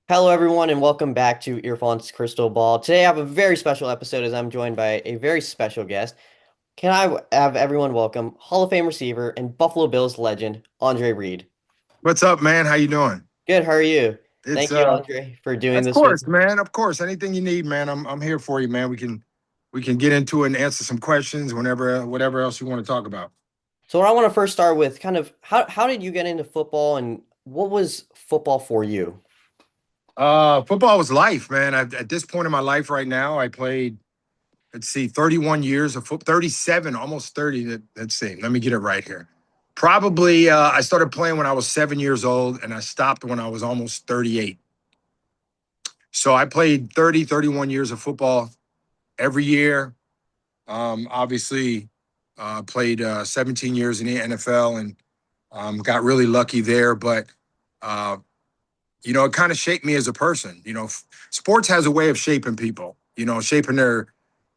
Hello, everyone, and welcome back to Irfan's Crystal Ball. Today, I have a very special episode as I'm joined by a very special guest. Can I have everyone welcome Hall of Fame receiver and Buffalo Bills legend, Andre Reed? What's up, man? How you doing? Good, how are you? It's Thank you, Andre, for doing of this with course, me. man. Of course. Anything you need, man. I'm here for you, man. We can get into it and answer some questions whenever whatever else you want to talk about. So, what I want to first start with kind of how did you get into football and what was football for you? Football was life, man. At this point in my life right now, I played, let's see, 31 years of football, 37, almost 30. Let's see. Let me get it right here. Probably I started playing when I was 7 years old and I stopped when I was almost 38. So I played 30, 31 years of football every year. Obviously, played 17 years in the NFL and got really lucky there. But uh, it kind of shaped me as a person. Sports has a way of shaping people. Shaping their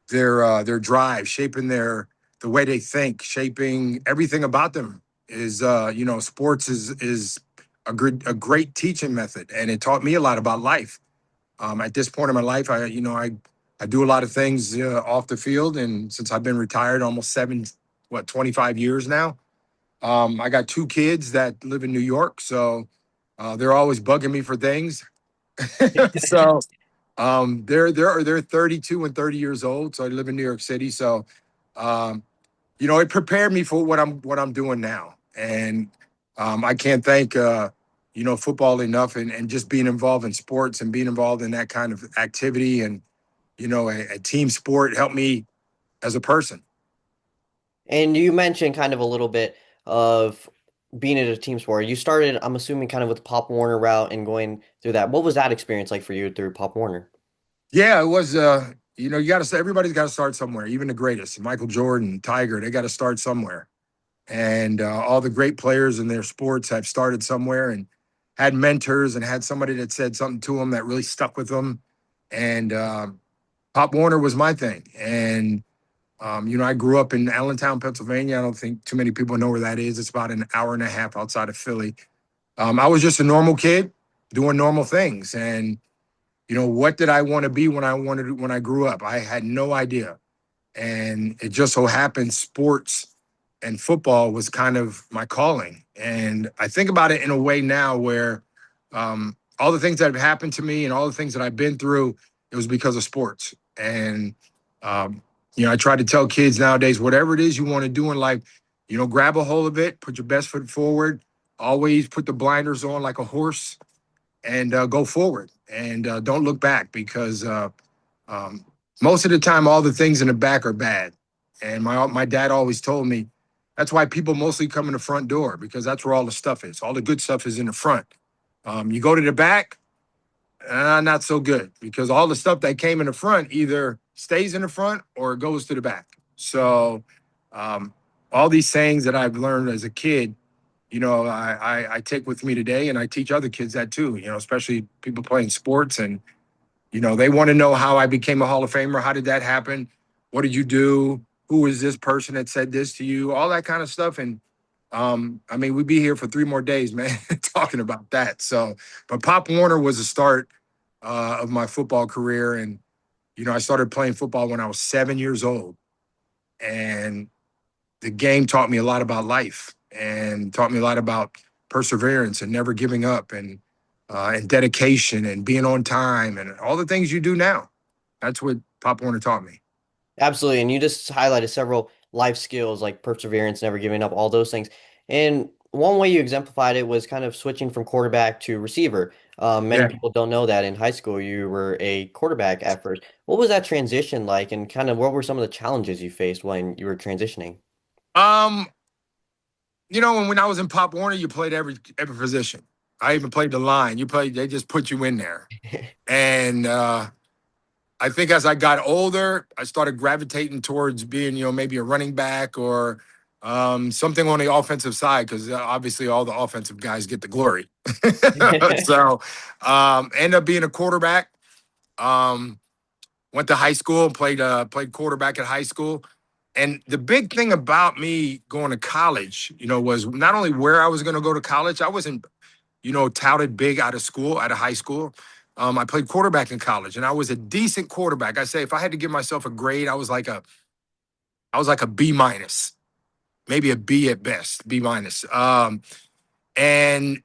drive, shaping the way they think, shaping everything about them. Sports is a great teaching method, and it taught me a lot about life. At this point in my life, I do a lot of things off the field, and since I've been retired almost 25 years now, I got two kids that live in New York, so they're always bugging me for things. So they're 32 and 30 years old, so I live in New York City. So it prepared me for what I'm doing now, and I can't thank football enough, and just being involved in sports and being involved in that kind of activity, and a team sport helped me as a person. And you mentioned kind of a little bit of being in a team sport. You started, I'm assuming, kind of with the Pop Warner route and going through that. What was that experience like for you through Pop Warner? Yeah, it was. You got to. Everybody's got to start somewhere. Even the greatest, Michael Jordan, Tiger, they got to start somewhere. And all the great players in their sports have started somewhere and had mentors and had somebody that said something to them that really stuck with them. And Pop Warner was my thing. And I grew up in Allentown, Pennsylvania. I don't think too many people know where that is. It's about an hour and a half outside of Philly. I was just a normal kid doing normal things. And what did I want to be when I grew up? I had no idea. And it just so happened sports and football was kind of my calling. And I think about it in a way now where all the things that have happened to me and all the things that I've been through, it was because of sports. And um, I try to tell kids nowadays, whatever it is you want to do in life, grab a hold of it, put your best foot forward, always put the blinders on like a horse, and go forward, and don't look back, because um, most of the time, all the things in the back are bad. And my dad always told me that's why people mostly come in the front door, because that's where all the stuff is. All the good stuff is in the front. You go to the back, not so good, because all the stuff that came in the front either stays in the front or it goes to the back. So um, all these sayings that I've learned as a kid, I take with me today, and I teach other kids that too. Especially people playing sports, and they want to know how I became a Hall of Famer. How did that happen? What did you do? Who is this person that said this to you? All that kind of stuff. And I mean, we'd be here for 3 more days, man, talking about that. So, but Pop Warner was the start of my football career. And, I started playing football when I was 7 years old. And the game taught me a lot about life and taught me a lot about perseverance and never giving up, and dedication and being on time and all the things you do now. That's what Pop Warner taught me. Absolutely. And you just highlighted several life skills like perseverance, never giving up, all those things. And one way you exemplified it was kind of switching from quarterback to receiver. Many Yeah. people don't know that in high school you were a quarterback at first. What was that transition like, and kind of what were some of the challenges you faced when you were transitioning? Um, when I was in Pop Warner, you played every position. I even played the line. They just put you in there. And I think as I got older, I started gravitating towards being, maybe a running back or something on the offensive side, because obviously all the offensive guys get the glory. So end up being a quarterback. Um, Went to high school, played quarterback at high school. And the big thing about me going to college, was not only where I was going to go to college. I wasn't touted big out of school, out of high school. I played quarterback in college, and I was a decent quarterback. I say if I had to give myself a grade, I was like a B minus, maybe a B at best, B minus. And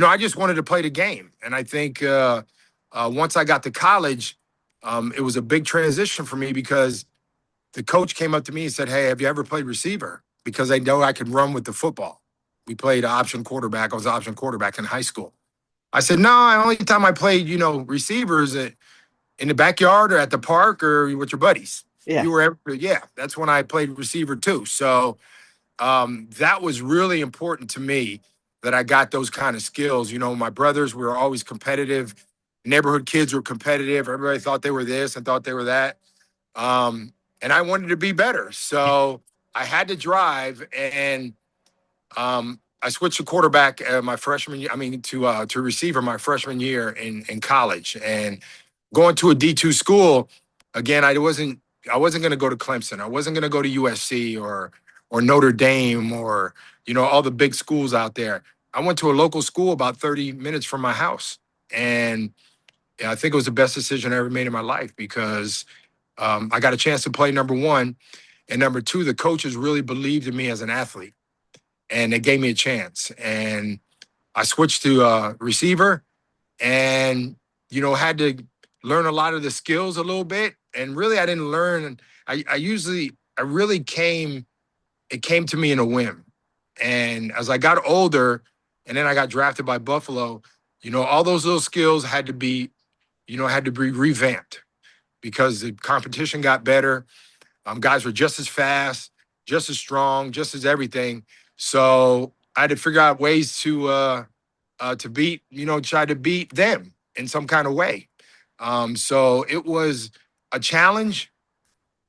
I just wanted to play the game, and I think once I got to college, it was a big transition for me because the coach came up to me and said, "Hey, have you ever played receiver?" Because they know I could run with the football. We played option quarterback. I was option quarterback in high school. I said, "No, the only time I played, receivers in the backyard or at the park or with your buddies. Yeah. Yeah, that's when I played receiver too." So that was really important to me that I got those kind of skills. My brothers were always competitive. Neighborhood kids were competitive. Everybody thought they were this and thought they were that. And I wanted to be better. So I had to drive, and I switched to quarterback my freshman year. I mean, to receiver my freshman year in college, and going to a D2 school. Again, I wasn't going to go to Clemson. I wasn't going to go to USC or Notre Dame or all the big schools out there. I went to a local school about 30 minutes from my house, and yeah, I think it was the best decision I ever made in my life because I got a chance to play number one, and number two, the coaches really believed in me as an athlete, and they gave me a chance. And I switched to receiver, and had to learn a lot of the skills a little bit. And really, I didn't learn. I really came. It came to me in a whim, and as I got older, and then I got drafted by Buffalo. All those little skills had to be revamped because the competition got better. Guys were just as fast, just as strong, just as everything. So I had to figure out ways to beat, try to beat them in some kind of way. So it was a challenge,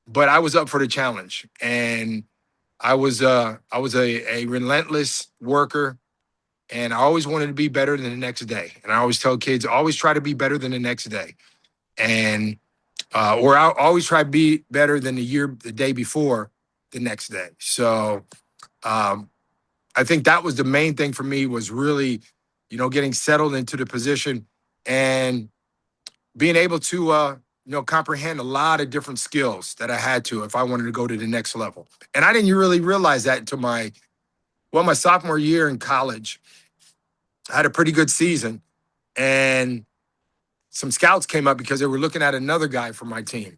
but I was up for the challenge, and I was a relentless worker, and I always wanted to be better than the next day. And I always tell kids, always try to be better than the next day, and or I always try to be better than the day before the next day. So um, I think that was the main thing for me was really, getting settled into the position and being able to, comprehend a lot of different skills that I had to if I wanted to go to the next level. And I didn't really realize that until my sophomore year in college. I had a pretty good season, and some scouts came up because they were looking at another guy from my team.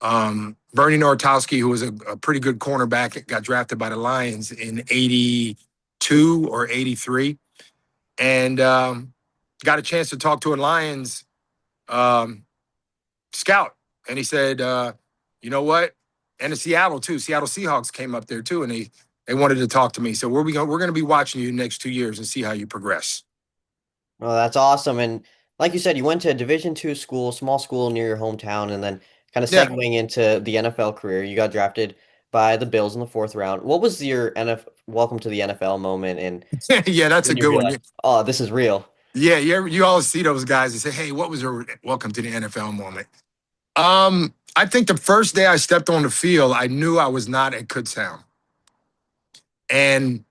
Bernie Nortowski, who was a pretty good cornerback, got drafted by the Lions in 82 or 83, and got a chance to talk to a Lions um, scout. And he said, you know what? And in Seattle, too. Seattle Seahawks came up there, too, and they wanted to talk to me. So we're going to be watching you the next 2 years and see how you progress. Well, that's awesome. And like you said, you went to a Division II school, small school near your hometown, and then kind of Yeah. segueing into the NFL career. You got drafted by the Bills in the fourth round. What was your NFL welcome to the NFL moment and Yeah, that's a when you good one. realized, oh, this is real? Yeah, you always see those guys and say, "Hey, what was your welcome to the NFL moment?" I think the first day I stepped on the field, I knew I was not at Kutztown, and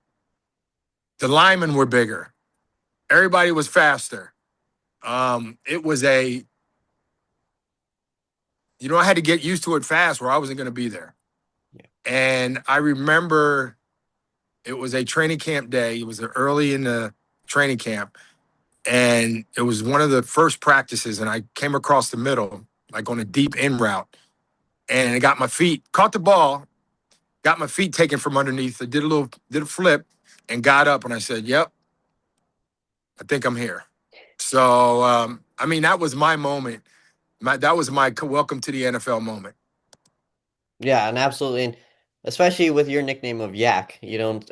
the linemen were bigger. Everybody was faster. It was I had to get used to it fast, or I wasn't going to be there. Yeah. And I remember it was a training camp day. It was early in the training camp, and it was one of the first practices. And I came across the middle, like on a deep in route, and I got my feet, caught the ball, got my feet taken from underneath. I did a flip, and got up, and I said, "Yep, I think I'm here." So, I mean, that was my moment. That was my welcome to the NFL moment. Yeah, and absolutely. And especially with your nickname of Yak, you don't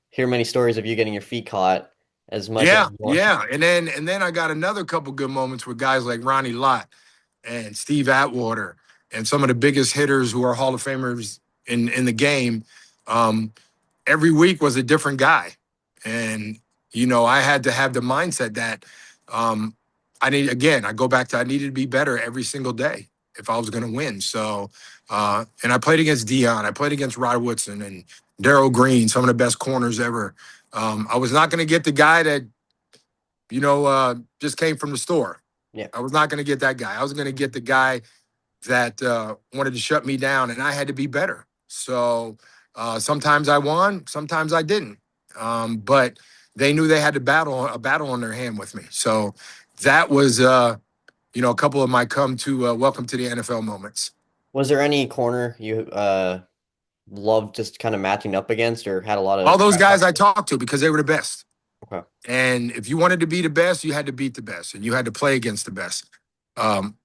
hear many stories of you getting your feet caught as much Yeah, anymore. yeah. And then I got another couple good moments with guys like Ronnie Lott and Steve Atwater and some of the biggest hitters who are Hall of Famers in the game. Um, every week was a different guy. And, I had to have the mindset that um, I go back to I needed to be better every single day if I was going to win. So, and I played against Dion, I played against Rod Woodson and Darryl Green, some of the best corners ever. I was not going to get the guy that just came from the store. Yeah. I was not going to get that guy. I was going to get the guy that wanted to shut me down, and I had to be better. So sometimes I won, sometimes I didn't. But they knew they had a battle on their hand with me. So that was, a couple of my come to welcome to the NFL moments. Was there any corner you loved just kind of matching up against or had a lot All of those trash guys talk? I talked to because they were the best. Okay. And if you wanted to be the best, you had to beat the best and you had to play against the best. Um,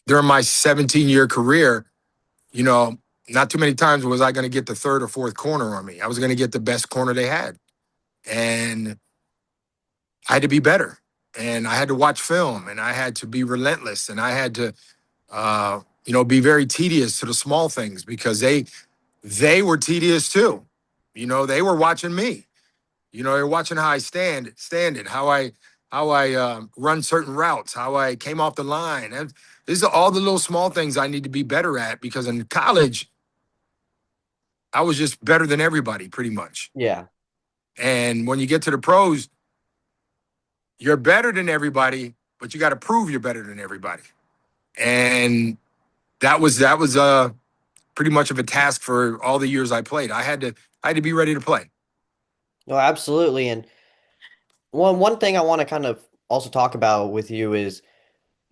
During my 17-year career, you know, not too many times was I going to get the third or fourth corner on me. I was going to get the best corner they had. And I had to be better. And I had to watch film and I had to be relentless and I had to, be very tedious to the small things because they were tedious too. They were watching me. They're watching how I stand it, how I run certain routes, how I came off the line. And these are all the little small things I need to be better at because in college, I was just better than everybody pretty much. Yeah. And when you get to the pros, you're better than everybody, but you got to prove you're better than everybody. And that was pretty much of a task for all the years I played. I had to be ready to play. No, absolutely. And one thing I want to kind of also talk about with you is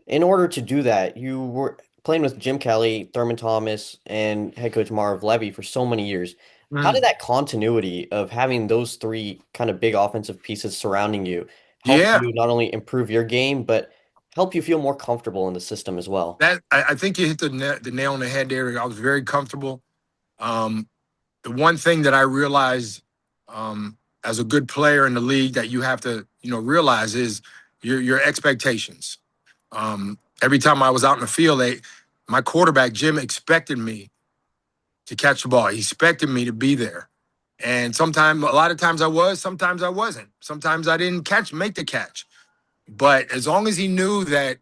in order to do that, you were playing with Jim Kelly, Thurman Thomas, and head coach Marv Levy for so many years. How did Mm. that continuity of having those three kind of big offensive pieces surrounding you help Yeah, you not only improve your game, but help you feel more comfortable in the system as well? I think you hit the nail on the head there. I was very comfortable. Um, the one thing that I realized as a good player in the league that you have to realize is your expectations. Every time I was out in the field, my quarterback Jim expected me to catch the ball. He expected me to be there. And a lot of times I was, sometimes I wasn't. Sometimes I didn't make the catch. But as long as he knew that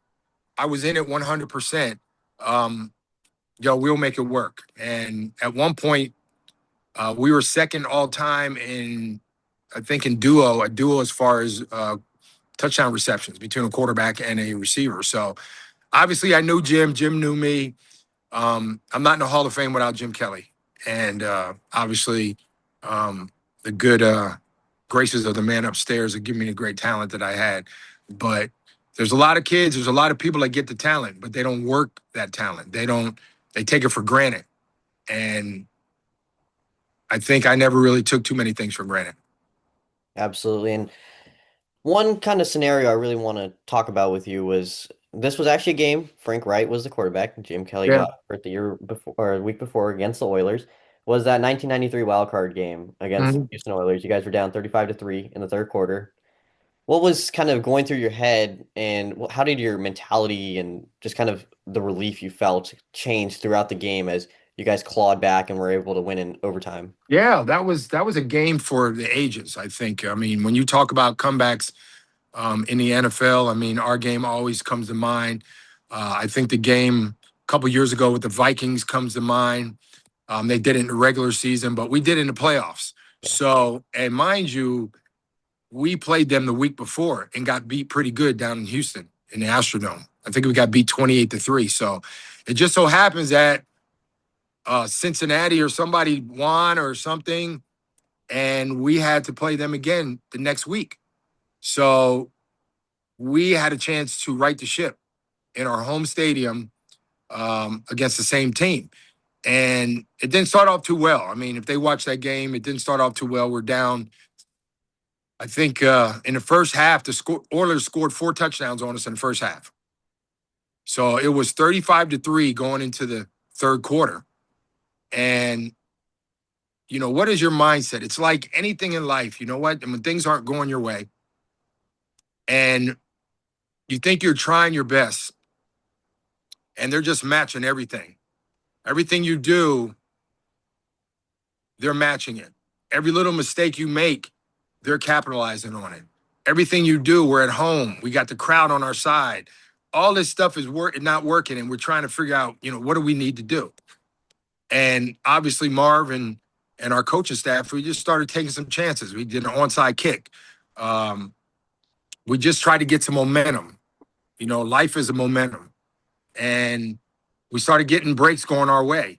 I was in it 100%, we'll make it work. And at one point, we were second all time I think, in a duo as far as touchdown receptions between a quarterback and a receiver. So obviously, I knew Jim. Jim knew me. I'm not in the Hall of Fame without Jim Kelly, and obviously, um, the good graces of the man upstairs have given me the great talent that I had. But there's a lot of kids, there's a lot of people that get the talent, but they don't work that talent. They don't. They take it for granted, and I think I never really took too many things for granted. Absolutely. And one kind of scenario I really want to talk about with you was this was actually a game. Frank Wright was the quarterback. Jim Kelly Yeah. got hurt the year before or the week before against the Oilers. Was that 1993 wild card game against the Mhm. Houston Oilers? You guys were down 35-3 in the third quarter. What was kind of going through your head, and how did your mentality and just kind of the relief you felt change throughout the game as you guys clawed back and were able to win in overtime? Yeah, that was a game for the ages. I think. I mean, when you talk about comebacks in the NFL, I mean, our game always comes to mind. I think the game a couple years ago with the Vikings comes to mind. They did it in the regular season, but we did it in the playoffs. Yeah. So, and mind you, we played them the week before and got beat pretty good down in Houston in the Astrodome. I think we got beat 28-3. So it just so happens that Cincinnati or somebody won or something, and we had to play them again the next week. So we had a chance to right the ship in our home stadium against the same team. And it didn't start off too well. I mean, if they watch that game, it didn't start off too well. We're down. I think in the first half, Oilers scored 4 touchdowns on us in the first half. So it was 35-3 going into the third quarter. And what is your mindset? It's like anything in life. You know what? And when things aren't going your way and you think you're trying your best and they're just matching everything. Everything you do, they're matching it. Every little mistake you make, they're capitalizing on it. Everything you do, we're at home. We got the crowd on our side. All this stuff is not working, and we're trying to figure out, what do we need to do? And obviously, Marv and our coaching staff, we just started taking some chances. We did an onside kick. Um, we just tried to get some momentum. Life is a momentum. And we started getting breaks going our way.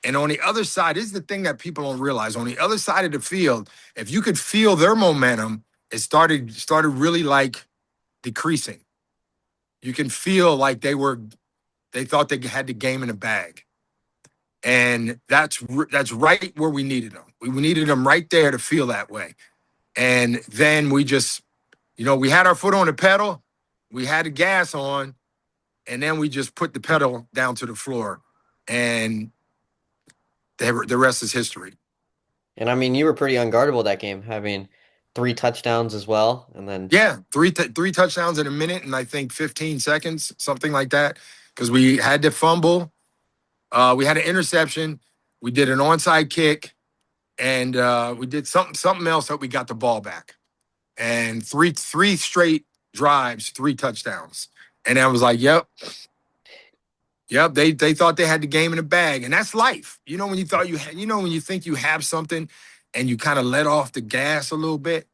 And on the other side, this is the thing that people don't realize. On the other side of the field, if you could feel their momentum, it started really like decreasing. You can feel like they thought they had the game in a bag. And that's right where we needed them. We needed them right there to feel that way. And then we just, we had our foot on the pedal, we had the gas on, and then we just put the pedal down to the floor, and the rest is history. And I mean, you were pretty unguardable that game, having three touchdowns as well. And then, Yeah, three touchdowns in a minute, and I think 15 seconds, something like that, because we had to fumble, we had an interception, we did an onside kick, and we did something else that we got the ball back, and three straight drives, three touchdowns, and I was like, yep. Yep, they thought they had the game in a bag, and that's life. When you thought when you think you have something, and you kind of let off the gas a little bit,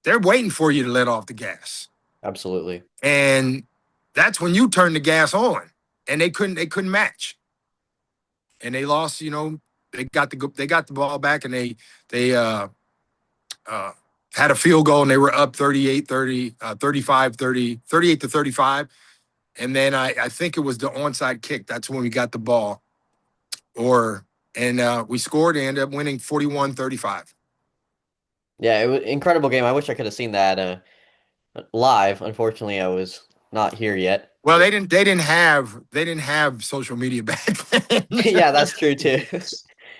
they're waiting for you to let off the gas, absolutely. and that's when you turn the gas on, and they couldn't match, and they lost. They got the ball back, and they uh, had a field goal, and they were up 38-30, 35-30, 38-35. And then I think it was the onside kick. That's when we got the ball. And we scored and ended up winning 41-35. Yeah, it was an incredible game. I wish I could have seen that live. Unfortunately, I was not here yet. Well, they didn't have social media back then. Yeah, that's true too.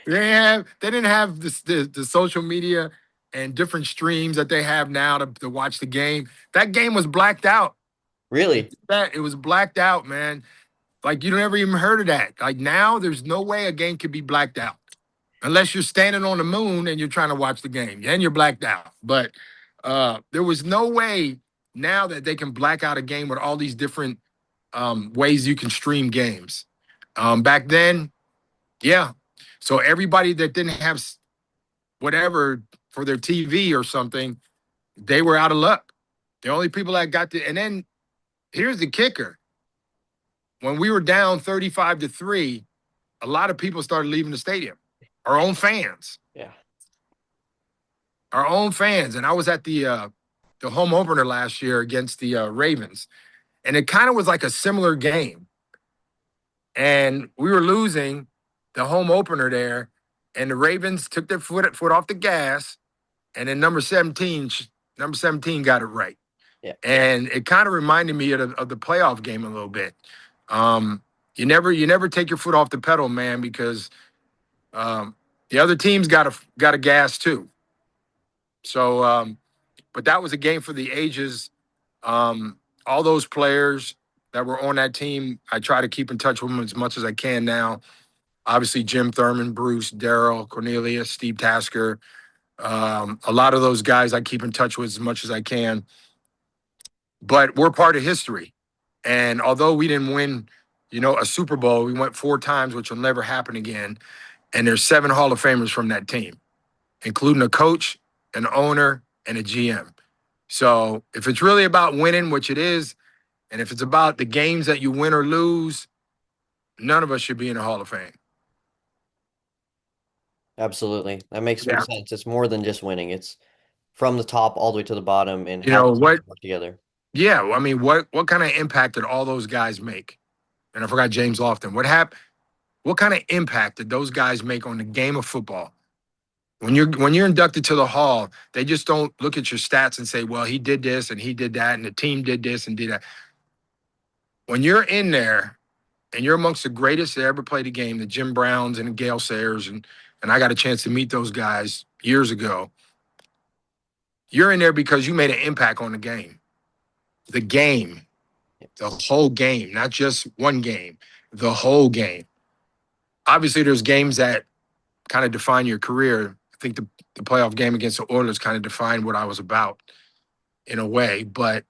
They didn't have the social media and different streams that they have now to watch the game. That game was blacked out. Really? That it was blacked out, man. Like you never even heard of that. Like now, there's no way a game could be blacked out unless you're standing on the moon and you're trying to watch the game. Then you're blacked out. But there was no way now that they can black out a game with all these different ways you can stream games. Back then, yeah. So everybody that didn't have whatever for their TV or something, they were out of luck. The only people that got and then here's the kicker. When we were down 35-3, a lot of people started leaving the stadium. Our own fans. Yeah. Our own fans. And I was at the home opener last year against the Ravens. And it kind of was like a similar game. And we were losing the home opener there. And the Ravens took their foot off the gas. And then number 17 got it right. Yeah. And it kind of reminded me of the playoff game a little bit. You never take your foot off the pedal, man, because the other team's got a gas too. So, but that was a game for the ages. All those players that were on that team, I try to keep in touch with them as much as I can now. Obviously, Jim Thurman, Bruce, Darryl, Cornelius, Steve Tasker. A lot of those guys I keep in touch with as much as I can. But we're part of history. And although we didn't win, a Super Bowl, we went 4 times, which will never happen again. And there's 7 Hall of Famers from that team, including a coach, an owner, and a GM. So if it's really about winning, which it is, and if it's about the games that you win or lose, none of us should be in the Hall of Fame. Absolutely. That makes some Yeah. sense. It's more than just winning. It's from the top all the way to the bottom and You how know those things what? work together. Yeah, I mean, what kind of impact did all those guys make? And I forgot James Lofton. What happened? What kind of impact did those guys make on the game of football? When you're inducted to the Hall, they just don't look at your stats and say, "Well, he did this and he did that, and the team did this and did that." When you're in there and you're amongst the greatest that ever played a game, the Jim Browns and the Gale Sayers, and I got a chance to meet those guys years ago. You're in there because you made an impact on the game. The game, the whole game, not just one game, the whole game. Obviously, there's games that kind of define your career. I think the playoff game against the Oilers kind of defined what I was about in a way. But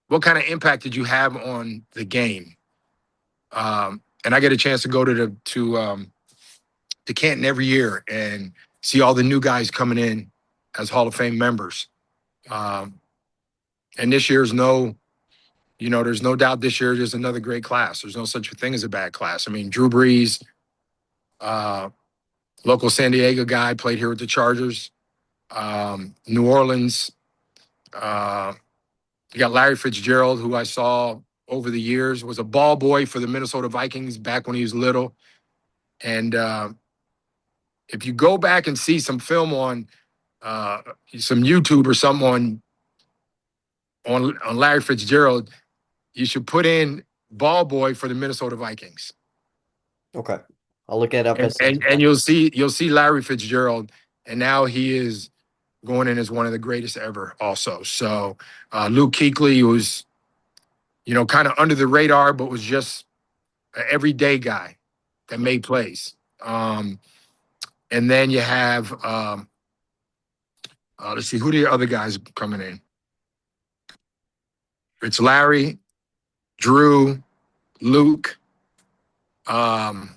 what kind of impact did you have on the game? And I get a chance to go to Canton every year and see all the new guys coming in as Hall of Fame members. And this year's no, there's no doubt this year is another great class. There's no such a thing as a bad class. I mean, Drew Brees, uh, local San Diego guy, played here with the Chargers. New Orleans, uh, you got Larry Fitzgerald, who I saw over the years, was a ball boy for the Minnesota Vikings back when he was little. And if you go back and see some film on uh, some YouTube or something on Larry Fitzgerald, you should put in ball boy for the Minnesota Vikings, Okay. I'll look it up and as soon as and, we're and done. you'll see Larry Fitzgerald, and now he is going in as one of the greatest ever. Also, so Luke Kuechly was kind of under the radar, but was just an everyday guy that made plays. And then you have let's see, who are the other guys coming in? It's Larry, Drew, Luke. Um,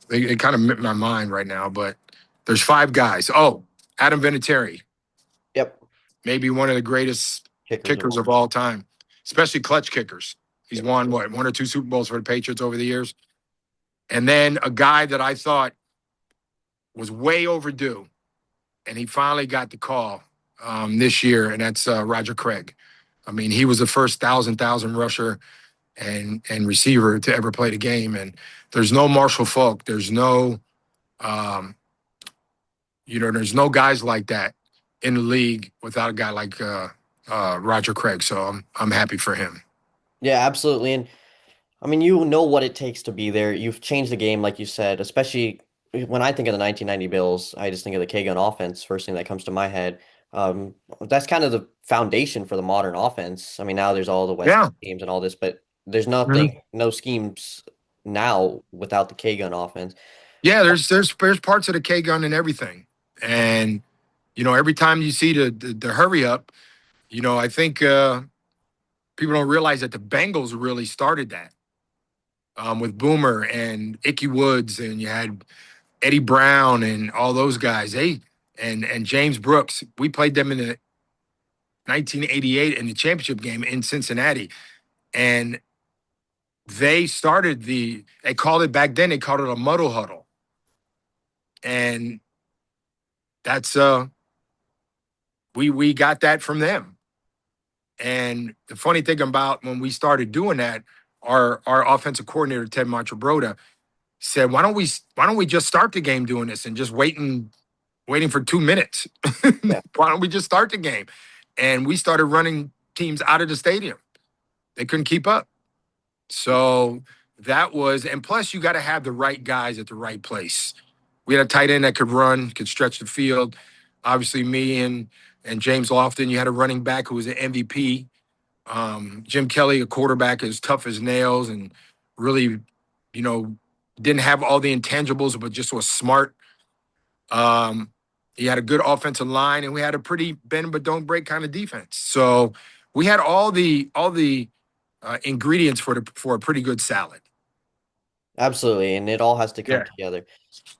it kind of met my mind right now, but there's five guys. Oh, Adam Vinatieri, Yep. maybe one of the greatest Kickers of kickers all. of all time, especially clutch kickers. He's Yep. won what, one or two Super Bowls for the Patriots over the years. And then a guy that I thought was way overdue, and he finally got the call this year, and that's Roger Craig. I mean, he was the first thousand rusher and receiver to ever play the game. And there's no Marshall Falk. Um, there's no guys like that in the league without a guy like Roger Craig. So I'm happy for him. Yeah, absolutely. And I mean, you know what it takes to be there. You've changed the game, like you said, especially when I think of the 1990 Bills, I just think of the K-gun offense, first thing that comes to my head. That's kind of the foundation for the modern offense. I mean, now there's all the West Yeah. Coast teams and all this, but there's Mhm. nothing, no schemes now without the K-gun offense. Yeah, there's parts of the K gun and everything. And every time you see the hurry up, I think people don't realize that the Bengals really started that with Boomer and Icky Woods, and you had Eddie Brown and all those guys. And James Brooks. We played them in the 1988 in the championship game in Cincinnati, and they called it back then. They called it a muddle huddle, and that's we got that from them. And the funny thing about when we started doing that, our offensive coordinator Ted Montrobroda said, "Why don't we just start the game doing this and just waiting for 2 minutes? Yeah, Why don't we just start the game?" And we started running teams out of the stadium. They couldn't keep up. So and plus you got to have the right guys at the right place. We had a tight end that could run, could stretch the field. Obviously, me and James Lofton. You had a running back who was an MVP. Jim Kelly, a quarterback, as tough as nails and really, you know, didn't have all the intangibles, but just was smart. Um, he had a good offensive line, and we had a pretty bend but don't break kind of defense. So we had all the ingredients for a pretty good salad. absolutely. And it all has to come Yeah. together.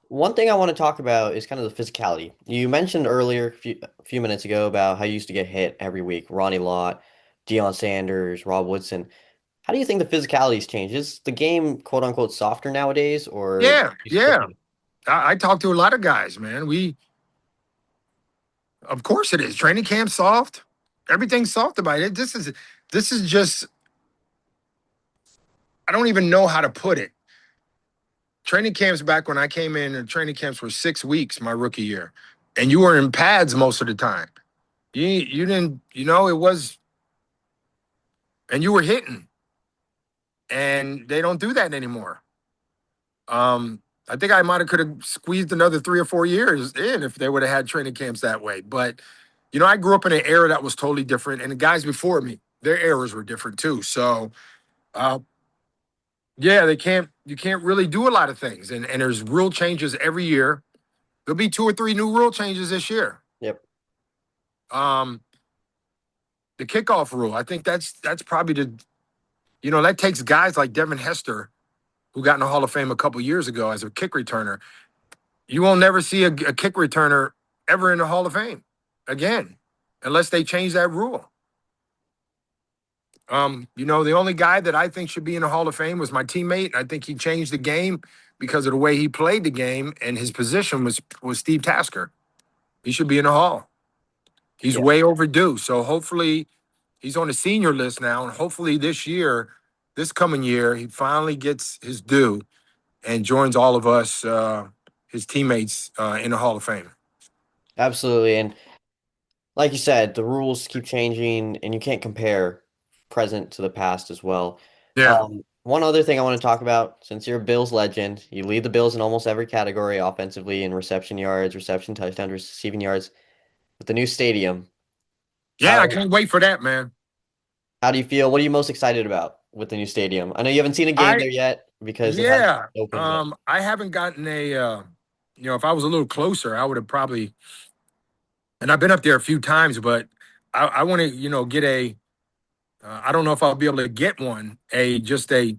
One thing I want to talk about is kind of the physicality. You mentioned earlier, a few minutes ago, about how you used to get hit every week. Ronnie Lott, Deion Sanders, Rob Woodson. How do you think the physicality's changed? Is the game quote unquote softer nowadays, or Yeah, you still yeah. think? I talked to a lot of guys, man. Of course it is. Training camp soft. Everything's soft about it. This is just, I don't even know how to put it. Training camps back when I came in, the training camps were 6 weeks my rookie year. And you were in pads most of the time. You didn't, it was, and you were hitting. And they don't do that anymore. I think I might have could have squeezed another 3 or 4 years in if they would have had training camps that way. But I grew up in an era that was totally different, and the guys before me, their eras were different too. So, uh, yeah, you can't really do a lot of things, and there's rule changes every year. There'll be 2 or 3 new rule changes this year. Yep. Um, the kickoff rule, I think that's probably that takes guys like Devin Hester, who got in the Hall of Fame a couple years ago as a kick returner. You will never see a kick returner ever in the Hall of Fame again. unless they change that rule. The only guy that I think should be in the Hall of Fame was my teammate. I think he changed the game because of the way he played the game, and his position was Steve Tasker. He should be in the Hall. He's Yeah, way overdue. So hopefully he's on the senior list now, and hopefully this year, this coming year, he finally gets his due and joins all of us, his teammates, in the Hall of Fame. absolutely. And like you said, the rules keep changing, and you can't compare present to the past as well. Yeah. One other thing I want to talk about, since you're a Bills legend, you lead the Bills in almost every category offensively in reception yards, reception touchdowns, receiving yards. With the new stadium, Yeah, I how can't wait for that, man. how do you feel? What are you most excited about with the new stadium? I know you haven't seen a game I there yet because it hasn't Yeah. opened yet. I haven't gotten if I was a little closer, I would have probably, and I've been up there a few times, but I want to, get I don't know if I'll be able to get one, just a,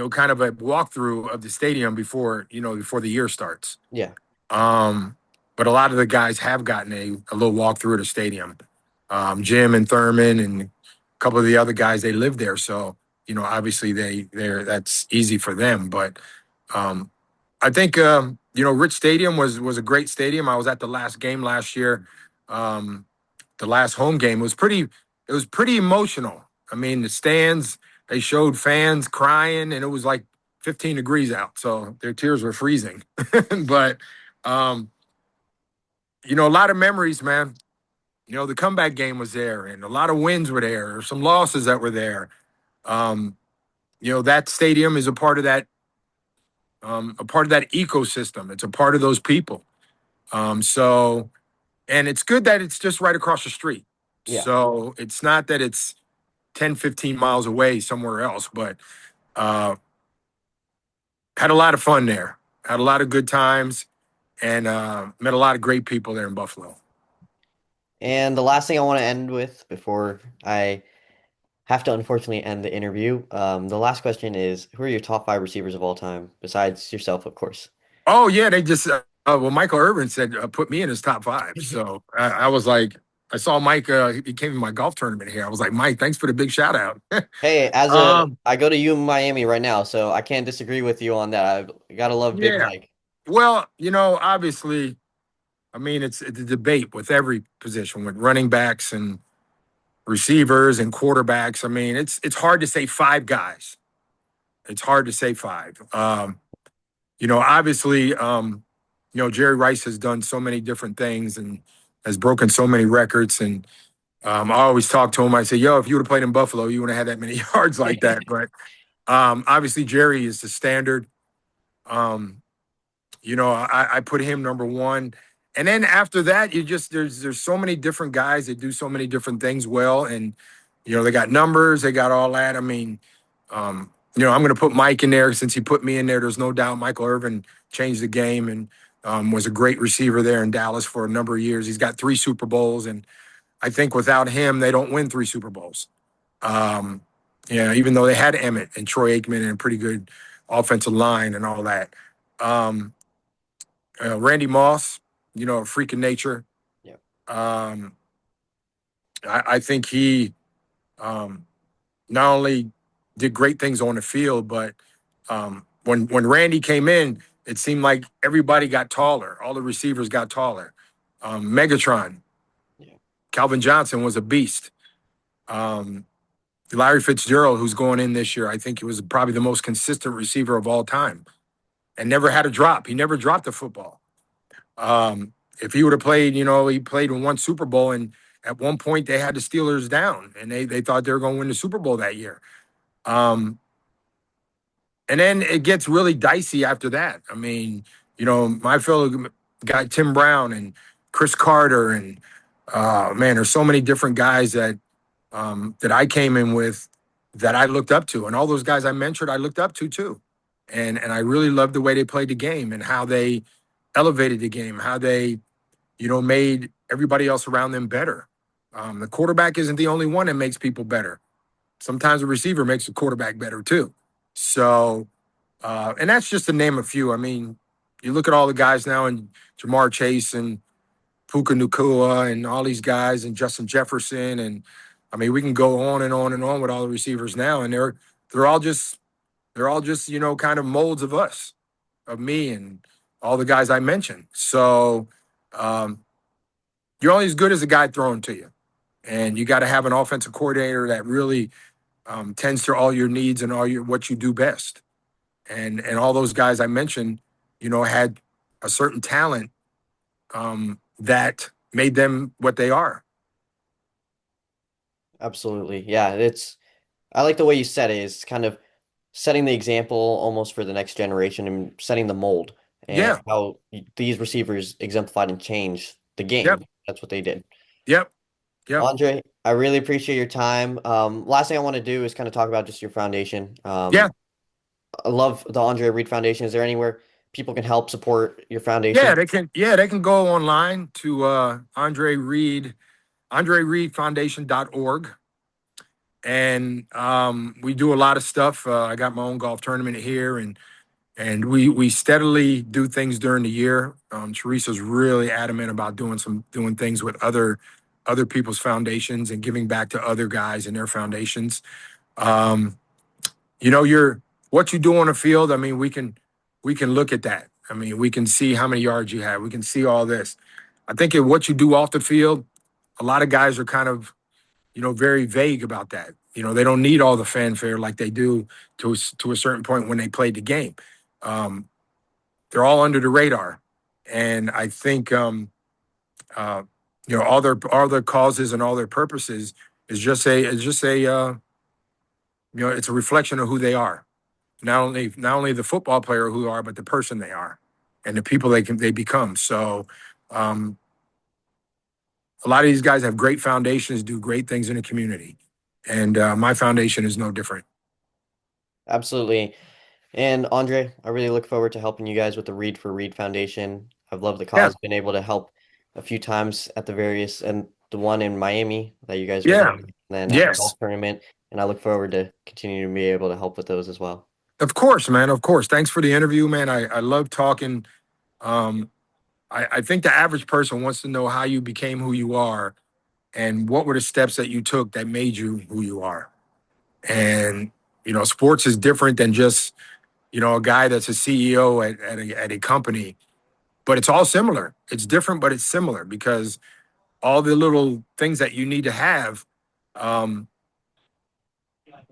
kind of a walkthrough of the stadium before the year starts. Yeah, Um, but a lot of the guys have gotten a little walkthrough of the stadium. Jim and Thurman and a couple of the other guys, they live there. So, obviously that's easy for them. But um, I think Rich Stadium was a great stadium. I was at the last game last year. Um, the last home game it was pretty emotional. I mean, the stands, they showed fans crying, and it was like 15 degrees out, so their tears were freezing. But um, a lot of memories, man. The comeback game was there, and a lot of wins were there, some losses that were there. Um, that stadium is a part of that ecosystem. It's a part of those people. So, and it's good that it's just right across the street. yeah. So it's not that it's 10, 15 miles away somewhere else, but uh, had a lot of fun there. Had a lot of good times, and met a lot of great people there in Buffalo. And the last thing I want to end with before I have to unfortunately end the interview, the last question is, who are your top five receivers of all time, besides yourself, of course? Oh yeah, they just Michael Irvin said put me in his top five. So I was like, I saw Mike. He came to my golf tournament here. I was like, Mike, thanks for the big shout out. Hey, um, I go to U Miami right now, so I can't disagree with you on that. I gotta love Big yeah. Mike. Well, obviously, I mean, it's a debate with every position, with running backs and receivers and quarterbacks. I mean, it's hard to say five guys. It's hard to say five. Obviously, Jerry Rice has done so many different things and has broken so many records. And I always talk to him. I say, yo, if you would have played in Buffalo, you wouldn't have had that many yards like that. But obviously, Jerry is the standard. Um, I put him number one. And then after that, there's so many different guys that do so many different things well. And, they got numbers, they got all that. I mean, I'm going to put Mike in there since he put me in there. There's no doubt Michael Irvin changed the game and was a great receiver there in Dallas for a number of years. He's got 3 Super Bowls. And I think without him, they don't win 3 Super Bowls. Um, even though they had Emmett and Troy Aikman and a pretty good offensive line and all that. Um, Randy Moss, a freak of nature. Yeah. Um, I think he not only did great things on the field, but when Randy came in, it seemed like everybody got taller. All the receivers got taller. Megatron, Yeah. Calvin Johnson was a beast. Um, Larry Fitzgerald, who's going in this year, I think he was probably the most consistent receiver of all time and never had a drop. He never dropped a football. If he would have played, he played in one Super Bowl, and at one point they had the Steelers down, and they thought they were going to win the Super Bowl that year. Um, and then it gets really dicey after that. I mean, my fellow guy Tim Brown and Chris Carter, and man, there's so many different guys that I came in with that I looked up to, and all those guys I mentioned, I looked up to too, and I really loved the way they played the game and how they elevated the game, how they made everybody else around them better. The quarterback isn't the only one that makes people better. Sometimes a receiver makes a quarterback better too. So, and that's just to name a few. I mean, you look at all the guys now, and Jamar Chase and Puka Nacua and all these guys and Justin Jefferson. And I mean, we can go on and on and on with all the receivers now. And they're all just kind of molds of us, of me and all the guys I mentioned. So um, you're only as good as the guy throwing to you. And you got to have an offensive coordinator that really tends to all your needs and all your what you do best. And all those guys I mentioned, had a certain talent that made them what they are. Absolutely. Yeah, I like the way you said it. It's kind of setting the example almost for the next generation and setting the mold and Yeah. how these receivers exemplified and changed the Yep. game. That's what they did. Yep. Yep. Andre, I really appreciate your time. Last thing I want to do is kind of talk about just your foundation. Yeah. I love the Andre Reed Foundation. Is there anywhere people can help support your Yeah. foundation? They can go online to Andre Reed Foundation.org. And we do a lot of stuff. I got my own golf tournament here, and we steadily do things during the year. Teresa's really adamant about doing things with other people's foundations and giving back to other guys and their foundations. Um, you're what you do on the field. I mean, we can look at that. I mean, we can see how many yards you have. We can see all this. I think what you do off the field, a lot of guys are kind of very vague about that. They don't need all the fanfare like they do to a certain point when they played the game. Um, they're all under the radar, and I think uh, all their causes and all their purposes it's a reflection of who they are. Not only the football player who they are, but the person they are, and the people they become. So. Um, a lot of these guys have great foundations, do great things in the community, and my foundation is no different. Absolutely. And Andre, I really look forward to helping you guys with the Read for Read Foundation. I've loved the Yeah, cause, been able to help a few times at the various and the one in Miami that you guys were there, yeah, and then at the yes, golf tournament. And I look forward to continuing to be able to help with those as well. of course, man, of course. Thanks for the interview, man. I love talking. Um, I think the average person wants to know how you became who you are and what were the steps that you took that made you who you are. And sports is different than just a guy that's a CEO at a company, but it's all similar. It's different, but it's similar because all the little things that you need to have. Um,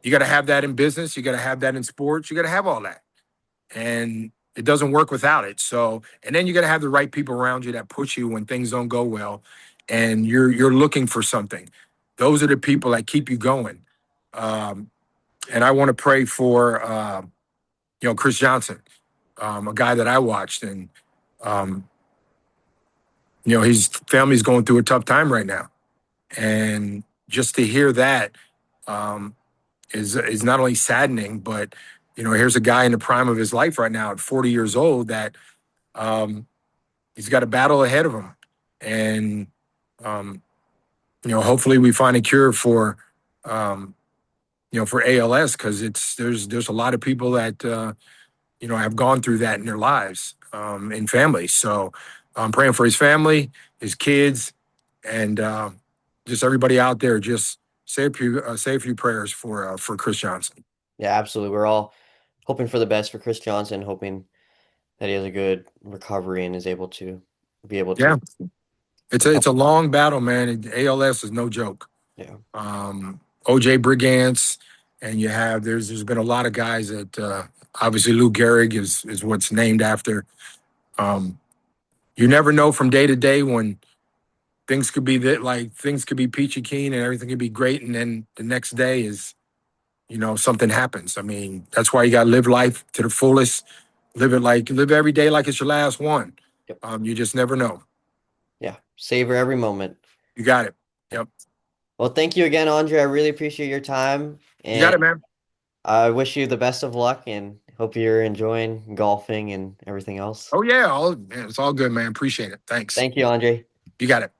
you got to have that in business. You got to have that in sports. You got to have all that, and it doesn't work without it. So, and then you got to have the right people around you that push you when things don't go well, and you're looking for something. Those are the people that keep you going. Um, and I want to pray for Chris Johnson, a guy that I watched, and um, his family's going through a tough time right now, and just to hear that. Um, is not only saddening, but here's a guy in the prime of his life right now at 40 years old that um, he's got a battle ahead of him, and um, hopefully we find a cure um, for ALS because there's a lot of people that have gone through that in their lives in families. So I'm praying for his family, his kids, and just everybody out there. Just say a few prayers for Chris Johnson. Yeah, absolutely. We're all hoping for the best for Chris Johnson, hoping that he has a good recovery and is able to be able Yeah. to It's a help. it's a long battle, man. ALS is no joke. Yeah. OJ Brigance, and there's been a lot of guys that obviously Lou Gehrig is what's named after. Um, you never know from day to day when things could be peachy keen and everything could be great, and then the next day is something happens. I mean that's why you got to live life to the fullest. Live every day like it's your last one. Yep. You just never know. Yeah. Savor every moment. You got it. Yeah. Yep. Well, thank you again, Andre. I really appreciate your time, You got and it, man. I wish you the best of luck and hope you're enjoying golfing and everything else. Oh yeah, man, it's all good, man. Appreciate it. Thanks. Thank you, Andre. You got it.